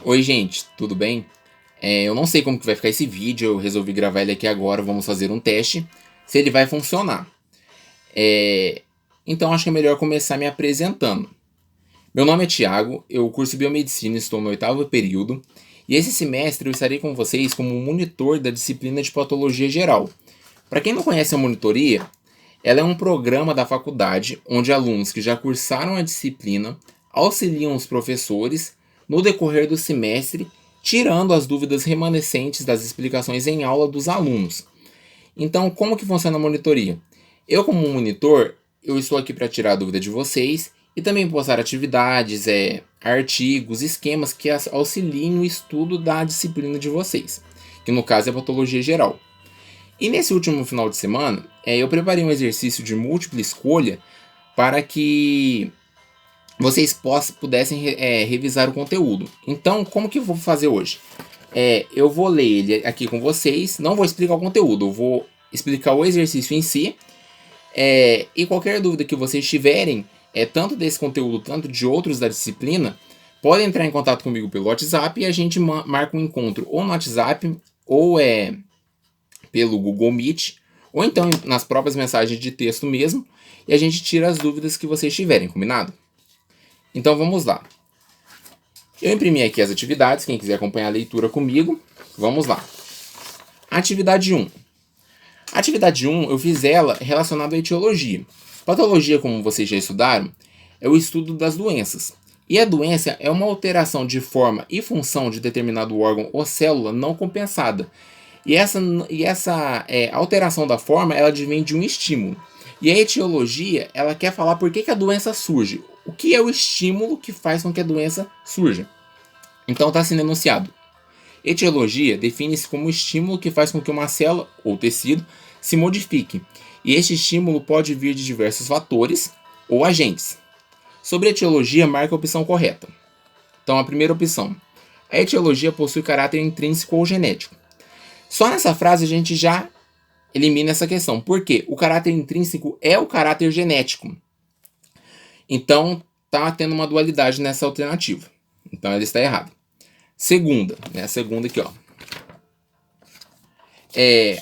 Oi, gente, tudo bem? Eu não sei como que vai ficar esse vídeo, eu resolvi gravar ele aqui agora, vamos fazer um teste, se ele vai funcionar. Então acho que é melhor começar me apresentando. Meu nome é Thiago, eu curso Biomedicina, estou no 8º período, e esse semestre eu estarei com vocês como monitor da disciplina de Patologia Geral. Para quem não conhece a monitoria, ela é um programa da faculdade onde alunos que já cursaram a disciplina auxiliam os professores no decorrer do semestre, tirando as dúvidas remanescentes das explicações em aula dos alunos. Então, como que funciona a monitoria? Eu, como monitor, eu estou aqui para tirar a dúvida de vocês e também postar atividades, artigos, esquemas que auxiliem o estudo da disciplina de vocês, que no caso é Patologia Geral. E nesse último final de semana, eu preparei um exercício de múltipla escolha para que vocês pudessem revisar o conteúdo. Então, como que eu vou fazer hoje? Eu vou ler ele aqui com vocês, não vou explicar o conteúdo, eu vou explicar o exercício em si. E qualquer dúvida que vocês tiverem, tanto desse conteúdo, tanto de outros da disciplina, podem entrar em contato comigo pelo WhatsApp e a gente marca um encontro ou no WhatsApp ou pelo Google Meet, ou então nas próprias mensagens de texto mesmo, e a gente tira as dúvidas que vocês tiverem, combinado? Então vamos lá. Eu imprimi aqui as atividades, quem quiser acompanhar a leitura comigo, vamos lá. Atividade 1. Atividade 1, eu fiz ela relacionada à etiologia. Patologia, como vocês já estudaram, é o estudo das doenças. E a doença é uma alteração de forma e função de determinado órgão ou célula não compensada. E essa alteração da forma, ela advém de um estímulo. E a etiologia, ela quer falar por que a doença surge. O que é o estímulo que faz com que a doença surja? Então está sendo enunciado. Etiologia define-se como o estímulo que faz com que uma célula ou tecido se modifique. E este estímulo pode vir de diversos fatores ou agentes. Sobre etiologia, marque a opção correta. Então a primeira opção. A etiologia possui caráter intrínseco ou genético. Só nessa frase a gente já elimina essa questão. Por quê? O caráter intrínseco é o caráter genético. Então, está tendo uma dualidade nessa alternativa. Então, ela está errada. Segunda, né? A segunda aqui, ó.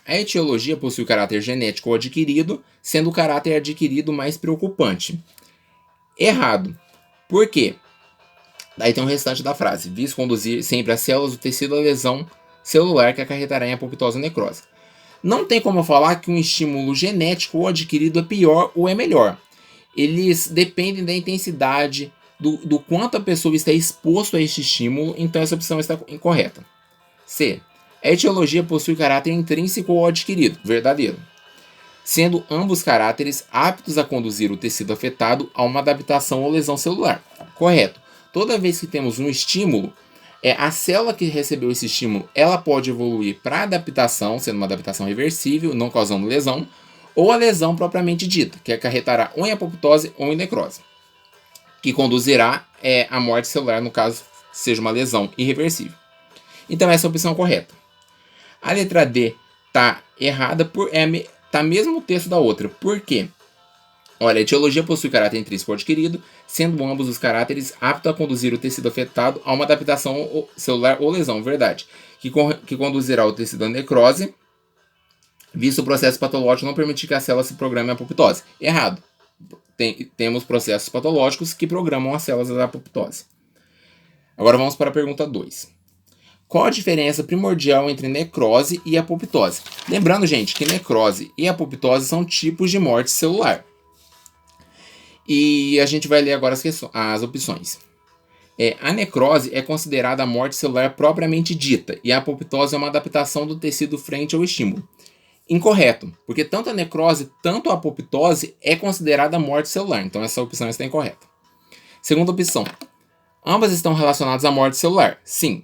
A etiologia possui caráter genético ou adquirido, sendo o caráter adquirido mais preocupante. Errado. Por quê? Daí tem o restante da frase. Visa conduzir sempre as células do tecido à lesão celular que acarretará em apoptose ou necrose. Não tem como eu falar que um estímulo genético ou adquirido é pior ou é melhor. Eles dependem da intensidade, do quanto a pessoa está exposto a este estímulo, então essa opção está incorreta. C. A etiologia possui caráter intrínseco ou adquirido, verdadeiro, sendo ambos caráteres aptos a conduzir o tecido afetado a uma adaptação ou lesão celular. Correto. Toda vez que temos um estímulo, a célula que recebeu esse estímulo, ela pode evoluir para adaptação, sendo uma adaptação reversível, não causando lesão, ou a lesão propriamente dita, que acarretará ou em apoptose ou em necrose, que conduzirá à morte celular, no caso, seja uma lesão irreversível. Então essa é a opção correta. A letra D está errada, está mesmo no texto da outra. Por quê? Olha, a etiologia possui caráter intrínseco ou adquirido, sendo ambos os caráteres aptos a conduzir o tecido afetado a uma adaptação celular ou lesão, verdade, que conduzirá o tecido à necrose, visto o processo patológico não permitir que a célula se programe à apoptose. Errado. Temos processos patológicos que programam as células da apoptose. Agora vamos para a pergunta 2. Qual a diferença primordial entre necrose e apoptose? Lembrando, gente, que necrose e apoptose são tipos de morte celular. E a gente vai ler agora as opções. A necrose é considerada a morte celular propriamente dita, e a apoptose é uma adaptação do tecido frente ao estímulo. Incorreto, porque tanto a necrose, tanto a apoptose é considerada morte celular, então essa opção está incorreta. Segunda opção. Ambas estão relacionadas à morte celular? Sim.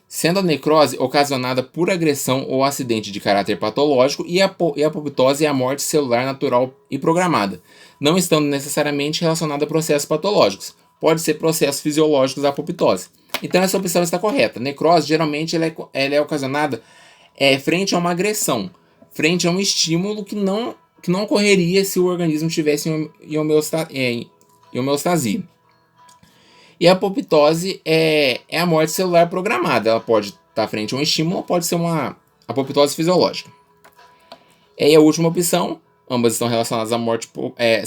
Sendo a necrose ocasionada por agressão ou acidente de caráter patológico e a apoptose é a morte celular natural e programada, não estando necessariamente relacionada a processos patológicos. Pode ser processos fisiológicos da apoptose. Então essa opção está correta. Necrose geralmente ela é ocasionada frente a uma agressão, frente a um estímulo que não ocorreria se o organismo estivesse em homeostasia. E a apoptose é a morte celular programada. Ela pode estar frente a um estímulo ou pode ser uma apoptose fisiológica. E a última opção, ambas estão relacionadas à morte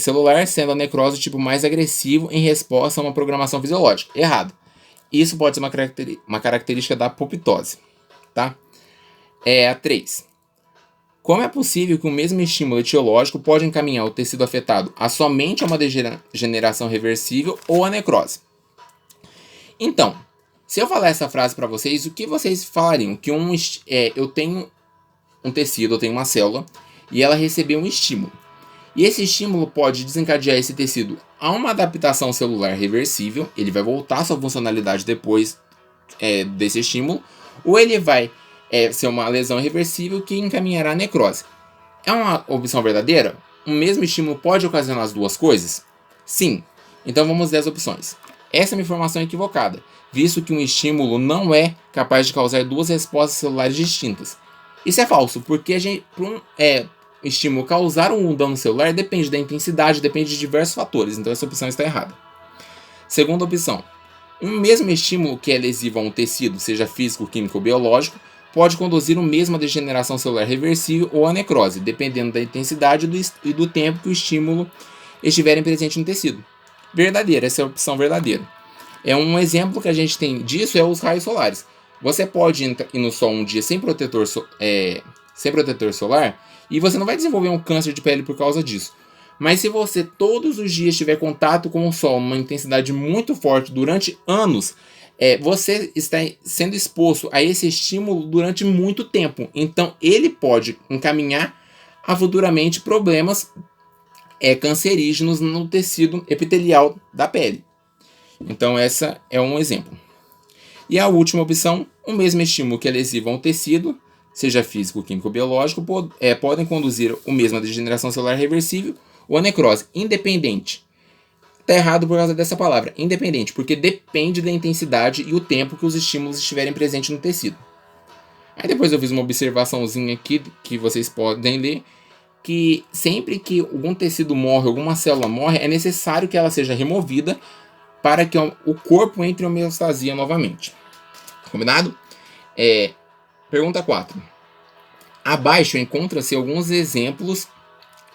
celular, sendo a necrose o tipo mais agressivo em resposta a uma programação fisiológica. Errado. Isso pode ser uma característica da apoptose. Tá? A 3. Como é possível que o mesmo estímulo etiológico pode encaminhar o tecido afetado a somente a uma degeneração reversível ou a necrose? Então, se eu falar essa frase para vocês, o que vocês falariam? Que eu tenho um tecido, eu tenho uma célula, e ela recebeu um estímulo. E esse estímulo pode desencadear esse tecido a uma adaptação celular reversível, ele vai voltar à sua funcionalidade depois desse estímulo, ou ele vai ser uma lesão irreversível que encaminhará a necrose. É uma opção verdadeira? O mesmo estímulo pode ocasionar as duas coisas? Sim. Então vamos ver as opções. Essa é uma informação equivocada, visto que um estímulo não é capaz de causar duas respostas celulares distintas. Isso é falso, porque para um estímulo causar um dano celular depende da intensidade, depende de diversos fatores, então essa opção está errada. Segunda opção. Um mesmo estímulo que é lesivo a um tecido, seja físico, químico ou biológico, pode conduzir o mesmo a degeneração celular reversível ou a necrose, dependendo da intensidade e do tempo que o estímulo estiver presente no tecido. Verdadeira, essa é a opção verdadeira. Um exemplo que a gente tem disso é os raios solares. Você pode ir no sol um dia sem protetor solar e você não vai desenvolver um câncer de pele por causa disso. Mas se você todos os dias tiver contato com o sol numa intensidade muito forte durante anos, você está sendo exposto a esse estímulo durante muito tempo. Então ele pode encaminhar a futuramente problemas cancerígenos no tecido epitelial da pele. Então essa é um exemplo. E a última opção, o mesmo estímulo que é lesivo a um tecido, seja físico, químico ou biológico, podem conduzir o mesmo a degeneração celular reversível ou a necrose, independente. Está errado por causa dessa palavra, independente, porque depende da intensidade e o tempo que os estímulos estiverem presentes no tecido. Aí depois eu fiz uma observaçãozinha aqui que vocês podem ler, que sempre que algum tecido morre, alguma célula morre, é necessário que ela seja removida para que o corpo entre em homeostasia novamente. Combinado? Pergunta 4. Abaixo encontram-se alguns exemplos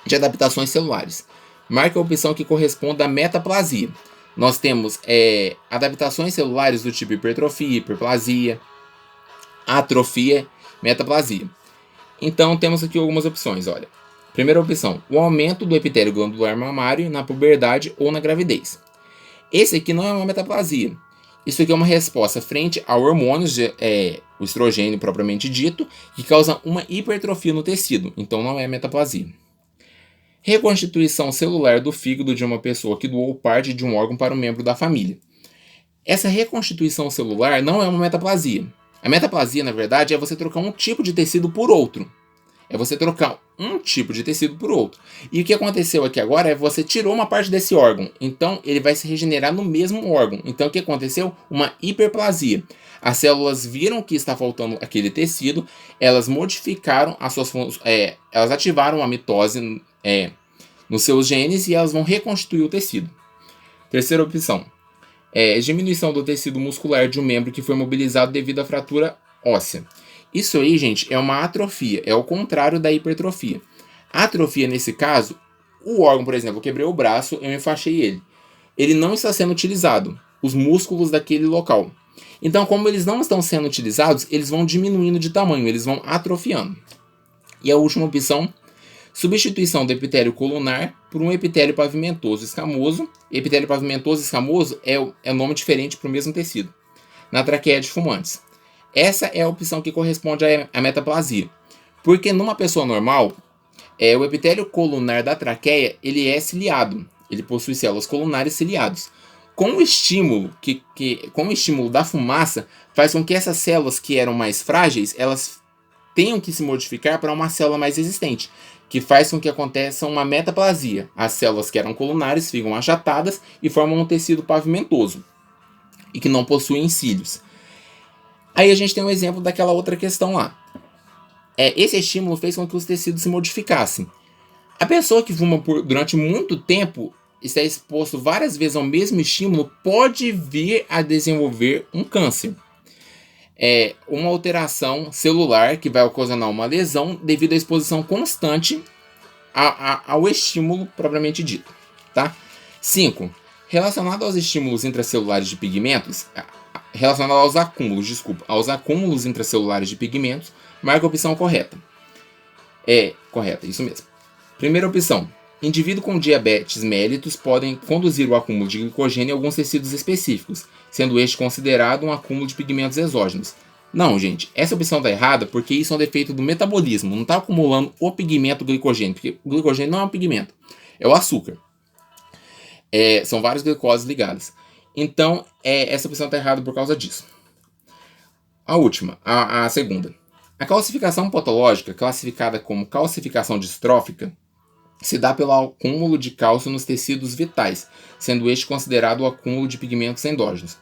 de adaptações celulares. Marque a opção que corresponde à metaplasia. Nós temos adaptações celulares do tipo hipertrofia, hiperplasia, atrofia, metaplasia. Então temos aqui algumas opções, olha. Primeira opção, o aumento do epitélio glandular mamário na puberdade ou na gravidez. Esse aqui não é uma metaplasia. Isso aqui é uma resposta frente a hormônios, o estrogênio propriamente dito, que causa uma hipertrofia no tecido. Então não é metaplasia. Reconstituição celular do fígado de uma pessoa que doou parte de um órgão para um membro da família. Essa reconstituição celular não é uma metaplasia. A metaplasia, na verdade, é você trocar um tipo de tecido por outro. É você trocar um tipo de tecido por outro. E o que aconteceu aqui agora é você tirou uma parte desse órgão. Então, ele vai se regenerar no mesmo órgão. Então, o que aconteceu? Uma hiperplasia. As células viram que está faltando aquele tecido, elas modificaram as suas funções, elas ativaram a mitose nos seus genes e elas vão reconstituir o tecido. Terceira opção. Diminuição do tecido muscular de um membro que foi mobilizado devido à fratura óssea. Isso aí, gente, é uma atrofia, é o contrário da hipertrofia. A atrofia, nesse caso, o órgão, por exemplo, eu quebrei o braço, eu enfaixei ele. Ele não está sendo utilizado, os músculos daquele local. Então, como eles não estão sendo utilizados, eles vão diminuindo de tamanho, eles vão atrofiando. E a última opção, substituição do epitélio colunar por um epitélio pavimentoso escamoso. Epitélio pavimentoso escamoso é nome diferente para o mesmo tecido, na traqueia de fumantes. Essa é a opção que corresponde à metaplasia. Porque numa pessoa normal, o epitélio colunar da traqueia ele é ciliado. Ele possui células colunares ciliadas. Com o estímulo, com o estímulo da fumaça, faz com que essas células que eram mais frágeis, elas tenham que se modificar para uma célula mais resistente, que faz com que aconteça uma metaplasia. As células que eram colunares ficam achatadas e formam um tecido pavimentoso e que não possuem cílios. Aí a gente tem um exemplo daquela outra questão lá. Esse estímulo fez com que os tecidos se modificassem. A pessoa que fuma durante muito tempo, está exposto várias vezes ao mesmo estímulo pode vir a desenvolver um câncer. É uma alteração celular que vai ocasionar uma lesão devido à exposição constante ao estímulo propriamente dito. Tá? 5. Relacionado aos estímulos intracelulares de pigmentos, relacionado aos acúmulos intracelulares de pigmentos, marca a opção correta. É correta, isso mesmo. Primeira opção. Indivíduos com diabetes mellitus podem conduzir o acúmulo de glicogênio em alguns tecidos específicos, sendo este considerado um acúmulo de pigmentos exógenos. Não, gente, essa opção está errada porque isso é um defeito do metabolismo, não está acumulando o pigmento glicogênio, porque o glicogênio não é um pigmento, é o açúcar. São várias glicoses ligadas. Então, essa opção está errada por causa disso. A última, a segunda. A calcificação patológica, classificada como calcificação distrófica, se dá pelo acúmulo de cálcio nos tecidos vitais, sendo este considerado o acúmulo de pigmentos endógenos.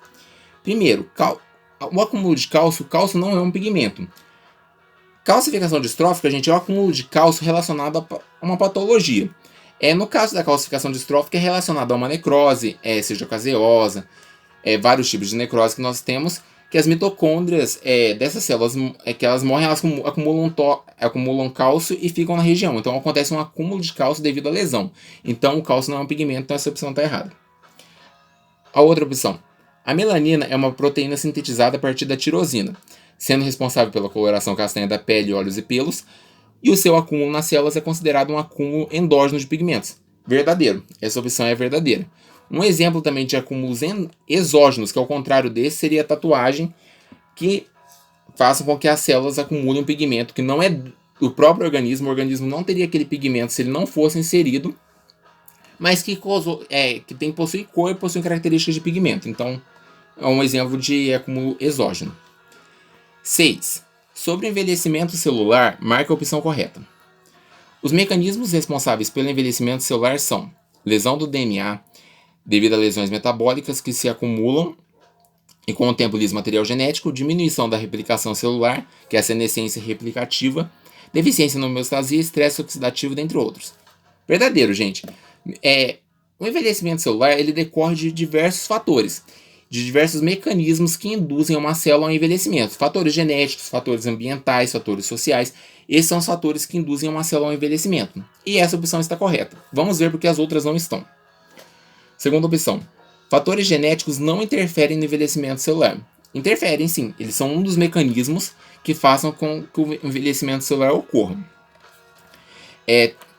Primeiro, o acúmulo de cálcio, não é um pigmento. Calcificação distrófica, gente, é o acúmulo de cálcio relacionado a uma patologia. No caso da calcificação distrófica, é relacionado a uma necrose, seja caseosa, vários tipos de necrose que nós temos, que as mitocôndrias dessas células, que elas morrem, elas acumulam cálcio e ficam na região. Então acontece um acúmulo de cálcio devido à lesão. Então o cálcio não é um pigmento, então essa opção está errada. A outra opção. A melanina é uma proteína sintetizada a partir da tirosina, sendo responsável pela coloração castanha da pele, olhos e pelos, e o seu acúmulo nas células é considerado um acúmulo endógeno de pigmentos. Verdadeiro. Essa opção é verdadeira. Um exemplo também de acúmulos exógenos, que ao contrário desse, seria a tatuagem, que façam com que as células acumulem um pigmento que não é do próprio organismo. O organismo não teria aquele pigmento se ele não fosse inserido, mas que possui cor e possui características de pigmento. Então, é um exemplo de acúmulo exógeno. 6. Sobre o envelhecimento celular, marque a opção correta. Os mecanismos responsáveis pelo envelhecimento celular são lesão do DNA, devido a lesões metabólicas que se acumulam e com o tempo lisa material genético, diminuição da replicação celular, que é a senescência replicativa, deficiência na homeostasia, estresse oxidativo, dentre outros. Verdadeiro, gente. O envelhecimento celular ele decorre de diversos fatores, de diversos mecanismos que induzem uma célula ao envelhecimento. Fatores genéticos, fatores ambientais, fatores sociais. Esses são os fatores que induzem uma célula ao envelhecimento. E essa opção está correta. Vamos ver porque as outras não estão. Segunda opção. Fatores genéticos não interferem no envelhecimento celular. Interferem sim, eles são um dos mecanismos que façam com que o envelhecimento celular ocorra.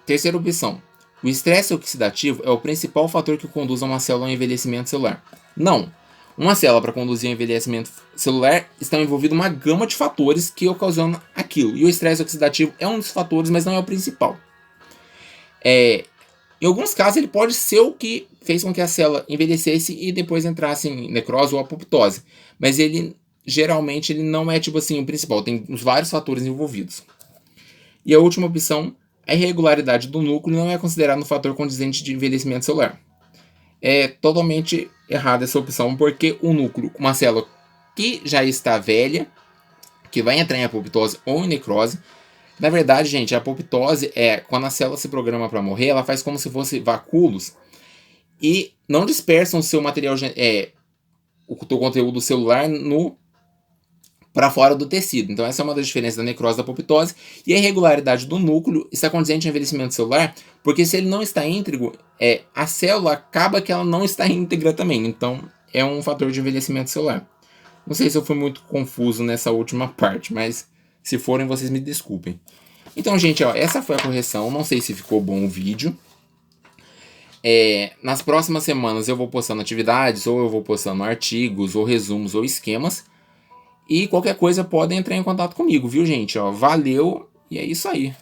Terceira opção. O estresse oxidativo é o principal fator que conduz a uma célula ao envelhecimento celular. Não. Uma célula, para conduzir ao envelhecimento celular, está envolvida uma gama de fatores que ocasionam aquilo. E o estresse oxidativo é um dos fatores, mas não é o principal. Em alguns casos, ele pode ser o que fez com que a célula envelhecesse e depois entrasse em necrose ou apoptose. Mas geralmente, ele não é o principal. Tem vários fatores envolvidos. E a última opção, a irregularidade do núcleo não é considerada um fator condizente de envelhecimento celular. É totalmente errada essa opção, porque o núcleo, uma célula que já está velha, que vai entrar em apoptose ou em necrose. Na verdade, gente, a apoptose quando a célula se programa para morrer, ela faz como se fosse vacúolos e não dispersam o seu material, o conteúdo celular para fora do tecido. Então essa é uma das diferenças da necrose e da apoptose. E a irregularidade do núcleo está condizente ao envelhecimento celular, porque se ele não está íntegro, a célula acaba que ela não está íntegra também. Então é um fator de envelhecimento celular. Não sei se eu fui muito confuso nessa última parte, mas se forem, vocês me desculpem. Então, gente, essa foi a correção. Não sei se ficou bom o vídeo. Nas próximas semanas eu vou postando atividades, ou eu vou postando artigos, ou resumos, ou esquemas. E qualquer coisa podem entrar em contato comigo, viu, gente? Valeu e é isso aí.